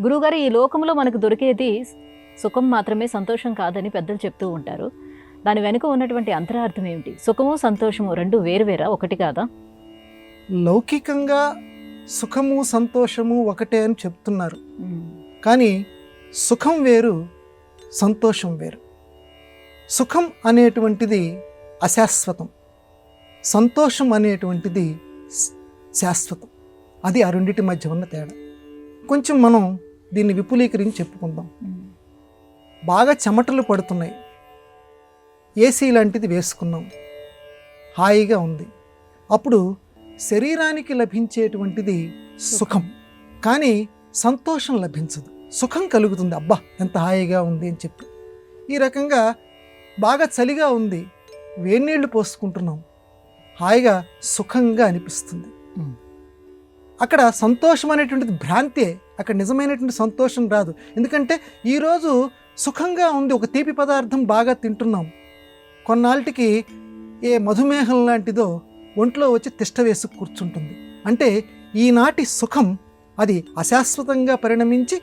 గురువుగారు ఈ లోకంలో మనకు దొరికేది సుఖం మాత్రమే, సంతోషం కాదని పెద్దలు చెప్తూ ఉంటారు. దాని వెనుక ఉన్నటువంటి అంతరార్థం ఏమిటి? సుఖము సంతోషము రెండు వేరువేరా, ఒకటి కాదా? లౌకికంగా సుఖము సంతోషము ఒకటే అని చెప్తున్నారు. కానీ సుఖం వేరు, సంతోషం వేరు. సుఖం అనేటువంటిది అశాశ్వతం, సంతోషం అనేటువంటిది శాశ్వతం. అది ఆ రెండింటి మధ్య ఉన్న తేడా. కొంచెం మనం దీన్ని విపులీకరించి చెప్పుకుందాం. బాగా చెమటలు పడుతున్నాయి, ఏసీ లాంటిది వేసుకున్నాం, హాయిగా ఉంది. అప్పుడు శరీరానికి లభించేటువంటిది సుఖం, కానీ సంతోషం లభించదు. సుఖం కలుగుతుంది, అబ్బా ఎంత హాయిగా ఉంది అని చెప్పి. ఈ రకంగా బాగా చలిగా ఉంది, వేడినీళ్ళు పోసుకుంటున్నాం, హాయిగా సుఖంగా అనిపిస్తుంది. అక్కడ సంతోషం అనేటువంటిది భ్రాంతే, అక్కడ నిజమైనటువంటి సంతోషం రాదు. ఎందుకంటే ఈరోజు సుఖంగా ఉంది, ఒక తీపి పదార్థం బాగా తింటున్నాం, కొన్నాళ్ళకి ఏ మధుమేహం లాంటిదో ఒంట్లో వచ్చి తిష్ట వేసి కూర్చుంటుంది. అంటే ఈనాటి సుఖం అది అశాశ్వతంగా పరిణమించి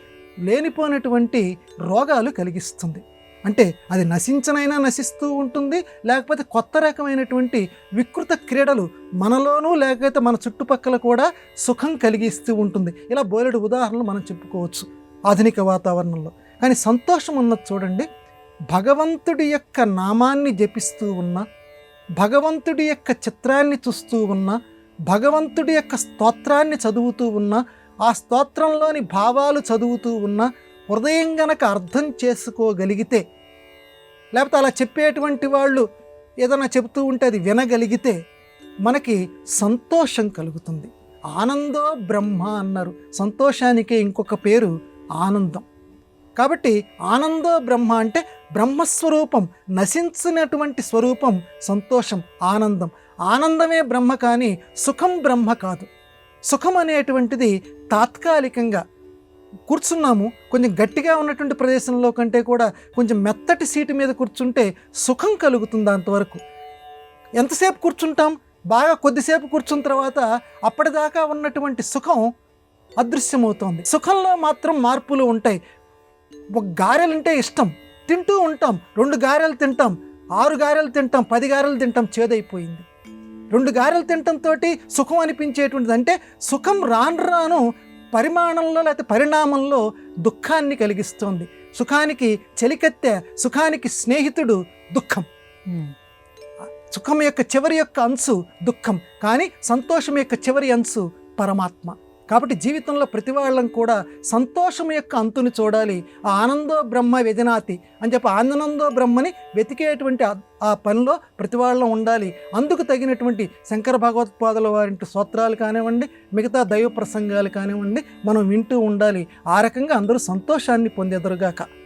లేనిపోయినటువంటి రోగాలు కలిగిస్తుంది. అంటే అది నశించనైనా నశిస్తూ ఉంటుంది, లేకపోతే కొత్త రకమైనటువంటి వికృత క్రీడలు మనలోనూ లేకపోతే మన చుట్టుపక్కల కూడా సుఖం కలిగిస్తూ ఉంటుంది. ఇలా బోలెడు ఉదాహరణలు మనం చెప్పుకోవచ్చు ఆధునిక వాతావరణంలో. కానీ సంతోషం ఉన్నది చూడండి, భగవంతుడి యొక్క నామాన్ని జపిస్తూ ఉన్న, భగవంతుడి యొక్క చిత్రాన్ని చూస్తూ ఉన్న, భగవంతుడి యొక్క స్తోత్రాన్ని చదువుతూ ఉన్న, ఆ స్తోత్రంలోని భావాలు చదువుతూ ఉన్న, హృదయం గనక అర్థం చేసుకోగలిగితే, లేకపోతే అలా చెప్పేటువంటి వాళ్ళు ఏదైనా చెబుతూ ఉంటే అది వినగలిగితే మనకి సంతోషం కలుగుతుంది. ఆనందో బ్రహ్మ అన్నారు. సంతోషానికే ఇంకొక పేరు ఆనందం. కాబట్టి ఆనందో బ్రహ్మ అంటే బ్రహ్మస్వరూపం, నశించినటువంటి స్వరూపం సంతోషం, ఆనందం. ఆనందమే బ్రహ్మ, కానీ సుఖం బ్రహ్మ కాదు. సుఖం అనేటువంటిది తాత్కాలికంగా కూర్చున్నాము, కొంచెం గట్టిగా ఉన్నటువంటి ప్రదేశంలో కంటే కూడా కొంచెం మెత్తటి సీటు మీద కూర్చుంటే సుఖం కలుగుతుంది. అంతవరకు ఎంతసేపు కూర్చుంటాం? బాగా కొద్దిసేపు కూర్చున్న తర్వాత అప్పటిదాకా ఉన్నటువంటి సుఖం అదృశ్యమవుతోంది. సుఖంలో మాత్రం మార్పులు ఉంటాయి. ఒక గారెలంటే ఇష్టం, తింటూ ఉంటాం, 2 గారెలు తింటాం, 6 గారెలు తింటాం, 10 గారెలు తింటాం, చేదైపోయింది. 2 గారెలు తినటంతో సుఖం అనిపించేటువంటిది. అంటే సుఖం రాను రాను పరిమాణంలో లేకపోతే పరిణామంలో దుఃఖాన్ని కలిగిస్తోంది. సుఖానికి చెలికత్తె, సుఖానికి స్నేహితుడు దుఃఖం. సుఖం యొక్క చివరి యొక్క అంశు దుఃఖం, కానీ సంతోషం యొక్క చివరి అంశు పరమాత్మ. కాబట్టి జీవితంలో ప్రతి వాళ్ళం కూడా సంతోషం యొక్క అంతుని చూడాలి. ఆ ఆనందో బ్రహ్మ వ్యజనాతి అని చెప్పి ఆనందో బ్రహ్మని వెతికేటువంటి ఆ పనిలో ప్రతి వాళ్ళం ఉండాలి. అందుకు తగినటువంటి శంకర భగవత్పాదుల వారి స్తోత్రాలు కానివ్వండి, మిగతా దైవ ప్రసంగాలు కానివ్వండి, మనం వింటూ ఉండాలి. ఆ రకంగా అందరూ సంతోషాన్ని పొందేదరుగాక.